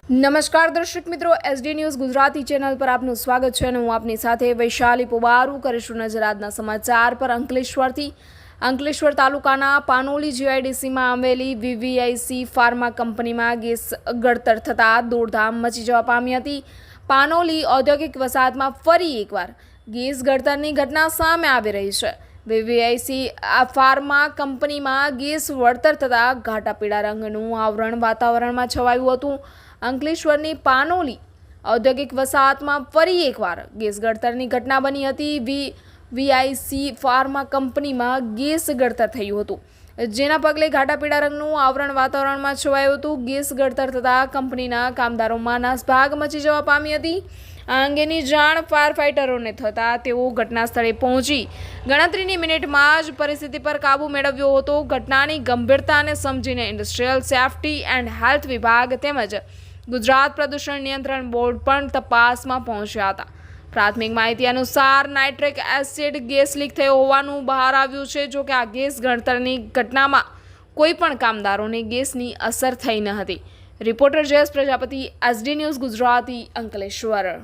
નમસ્કાર દર્શક મિત્રો, એસડી ન્યૂઝ ગુજરાતી ચેનલ પર આપનું સ્વાગત છે અને હું આપની સાથે વૈશાલી પોબારું કરીશું નજર આજના સમાચાર પર। અંકલેશ્વર તાલુકાના પાનોલી જીઆઈડીસીમાં આવેલી વીવીઆઈસી ફાર્મા કંપનીમાં ગેસ ગળતર થતાં દોડધામ મચી જવા પામી હતી। પાનોલી ઔદ્યોગિક વસાહતમાં ફરી એકવાર ગેસ ગળતરની ઘટના સામે આવી રહી છે। વીવીઆઈસી ફાર્મા કંપનીમાં ગેસ વળતર થતાં ઘાટા પીળા રંગનું આવરણ વાતાવરણમાં છવાયું હતું। અંકલેશ્વરની પાનોલી ઔદ્યોગિક વસાહતમાં ફરી એકવાર ગેસ ગળતરની ઘટના બની હતી। વીઆઈસી ફાર્મા કંપનીમાં ગેસ ગળતર થયું હતું, જેના પગલે ઘાટા પીળા રંગનું આવરણ વાતાવરણમાં છવાયું હતું। ગેસ ગળતર થતાં કંપનીના કામદારોમાં નાસભાગ મચી જવા પામી હતી। આ અંગેની જાણ ફાયર ફાઇટરોને થતાં તેઓ ઘટના સ્થળે પહોંચી ગણતરીની મિનિટમાં જ પરિસ્થિતિ પર કાબૂ મેળવ્યો હતો। ઘટનાની ગંભીરતાને સમજીને ઇન્ડસ્ટ્રીયલ સેફ્ટી એન્ડ હેલ્થ વિભાગ તેમજ ગુજરાત પ્રદૂષણ નિયંત્રણ બોર્ડ પણ તપાસમાં પહોંચ્યા હતા। પ્રાથમિક માહિતી અનુસાર નાઇટ્રિક એસિડ ગેસ લીક થયો હોવાનું બહાર આવ્યું છે। જો કે આ ગેસ ગળતરની ઘટનામાં કોઈ પણ કામદારોને ગેસની અસર થઈ ન હતી। Reporter Jayesh Prajapati, SD news Gujarati, Ankleshwar.